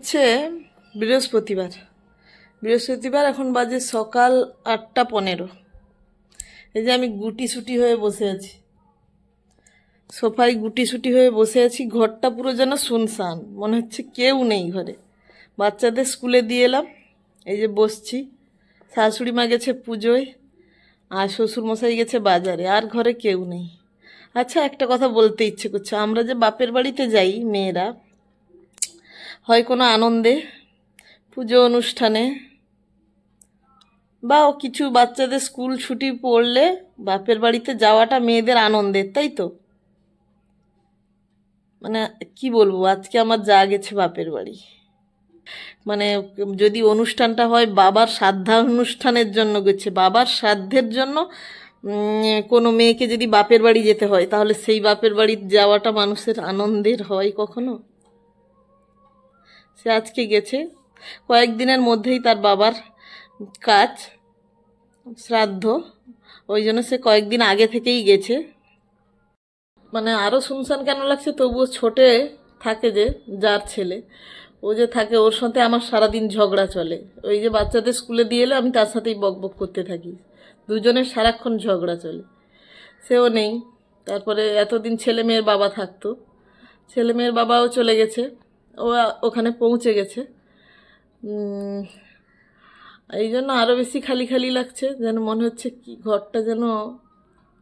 হচ্ছে বৃহস্পতিবার। এখন বাজে সকাল 8:15। এই যে আমি গুটিসুটি হয়ে বসে আছি, সোফায় গুটিসুটি হয়ে বসে আছি। ঘরটা পুরো যেন শুনশান, মনে হচ্ছে কেউ নেই ঘরে। বাচ্চাদের স্কুলে দিয়ে এলাম, এই যে বসছি। শাশুড়ি মা গেছে পুজোয়, আর শ্বশুরমশাই গেছে বাজারে, আর ঘরে কেউ নেই। আচ্ছা, একটা কথা বলতে ইচ্ছে করছে। আমরা যে বাপের বাড়িতে যাই মেয়েরা, হয় কোনো আনন্দে, পুজো অনুষ্ঠানে, বা কিছু বাচ্চাদের স্কুল ছুটি পড়লে বাপের বাড়িতে যাওয়াটা মেয়েদের আনন্দের, তাই তো? মানে কি বলবো, আজকে আমার যা গেছে বাপের বাড়ি। মানে যদি অনুষ্ঠানটা হয় বাবার শ্রাদ্ধানুষ্ঠানের জন্য গেছে, বাবার শ্রাদ্ধের জন্য কোনো মেয়েকে যদি বাপের বাড়ি যেতে হয়, তাহলে সেই বাপের বাড়ি যাওয়াটা মানুষের আনন্দের হয় কখনো? সে আজকে গেছে, কয়েকদিনের মধ্যেই তার বাবার কাজ, শ্রাদ্ধ, ওই জন্য সে কয়েকদিন আগে থেকেই গেছে। মানে আরও শুনশান কেন লাগছে, তবুও ছোটে থাকে যে যার ছেলে, ও যে থাকে, ওর সাথে আমার সারাদিন ঝগড়া চলে। ওই যে বাচ্চাদের স্কুলে দিয়ে এলে আমি তার সাথেই বকবক করতে থাকি, দুজনের সারাক্ষণ ঝগড়া চলে। সেও নেই। তারপরে এতদিন ছেলে মেয়ের বাবা থাকতো, ছেলে মেয়ের বাবাও চলে গেছে, ও ওখানে পৌঁছে গেছে। এই জন্য আরও বেশি খালি খালি লাগছে, যেন মনে হচ্ছে কি ঘরটা যেন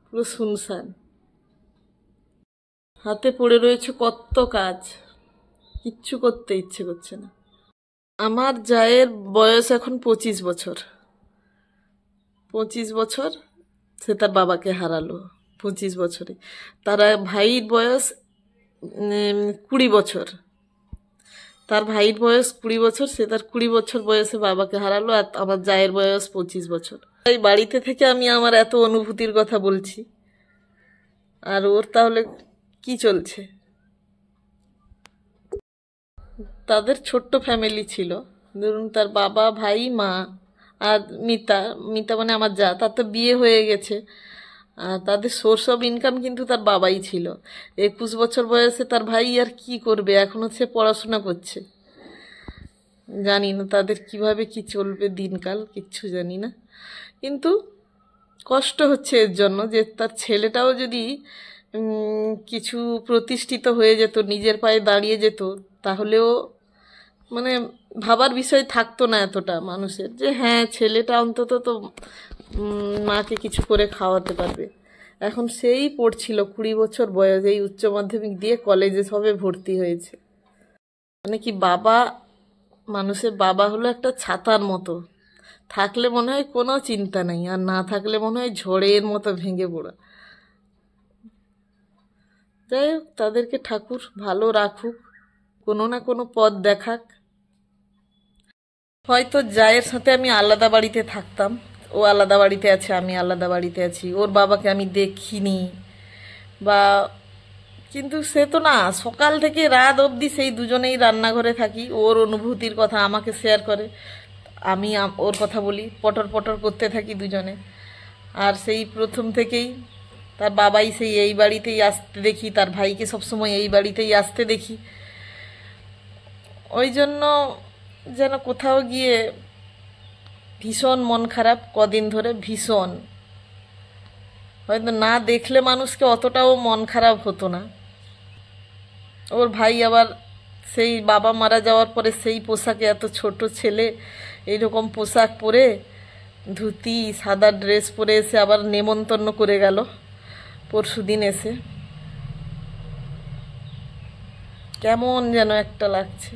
পুরো শুনশান। হাতে পড়ে রয়েছে কত কাজ, কিচ্ছু করতে ইচ্ছে করছে না। আমার জায়ের বয়স এখন 25 বছর। 25 বছর সে তার বাবাকে হারালো। 25 বছরে তার ভাইয়ের বয়স 20 বছর। তার ভাইয়ের বয়স 20 বছর, সে তার 20 বছর বয়সে বাবাকে হারালো। আর আমার জায়ের বয়স 25 বছর। এই বাড়িতে থেকে আমি আমার এত অনুভূতির কথা বলছি, আর ওর তাহলে কি চলছে? তাদের ছোট্ট ফ্যামিলি ছিল, ধরুন তার বাবা, ভাই, মা, আর মিতা মানে আমার যা, তার তো বিয়ে হয়ে গেছে। আর তাদের সোর্স অফ ইনকাম কিন্তু তার বাবাই ছিল। 21 বছর বয়সে তার ভাই আর কি করবে, এখনও সে পড়াশোনা করছে। জানি না তাদের কিভাবে কি চলবে দিনকাল, কিচ্ছু জানি না। কিন্তু কষ্ট হচ্ছে এর জন্য যে তার ছেলেটাও যদি কিছু প্রতিষ্ঠিত হয়ে যেত, নিজের পায়ে দাঁড়িয়ে যেত, তাহলেও মানে ভাবার বিষয় থাকতো না এতটা মানুষের, যে হ্যাঁ ছেলেটা অন্তত তো মাকে কিছু করে খাওয়াতে পারবে। এখন সেই পড়ছিল 20 বছর বয়স, এই উচ্চ মাধ্যমিক দিয়ে কলেজে সবে ভর্তি হয়েছে। মানে কি, বাবা, মানুষের বাবা হলো একটা ছাতার মতো, থাকলে মনে হয় কোনো চিন্তা নেই, আর না থাকলে মনে হয় ঝড়ের মতো ভেঙে পড়া। যাই হোক, তাদেরকে ঠাকুর ভালো রাখুক, কোনো না কোনো পথ দেখাক। হয়তো জায়ের সাথে আমি আলাদা বাড়িতে থাকতাম, ও আলাদা বাড়িতে আছে, আমি আলাদা বাড়িতে আছি, ওর বাবাকে আমি দেখিনি, বা কিন্তু সে তো না, সকাল থেকে রাত অবধি সেই দুজনেই রান্নাঘরে থাকি। ওর অনুভূতির কথা আমাকে শেয়ার করে, আমি ওর কথা বলি, পটর পটর করতে থাকি দুজনে। আর সেই প্রথম থেকেই তার বাবাই সেই এই বাড়িতেই আসতে দেখি, তার ভাইকে সবসময় এই বাড়িতেই আসতে দেখি। ওই জন্য যেন কোথাও গিয়ে ভীষণ মন খারাপ কদিন ধরে, ভীষণ। হয়তো না দেখলে মানুষকে অতটাও মন খারাপ হতো না। ওর ভাই আবার সেই বাবা মারা যাওয়ার পরে সেই পোশাকে, এত ছোট ছেলে এইরকম পোশাক পরে, ধুতি সাদা ড্রেস পরে এসে আবার নেমন্তন্ন করে গেল পরশুদিন এসে। কেমন যেন একটা লাগছে।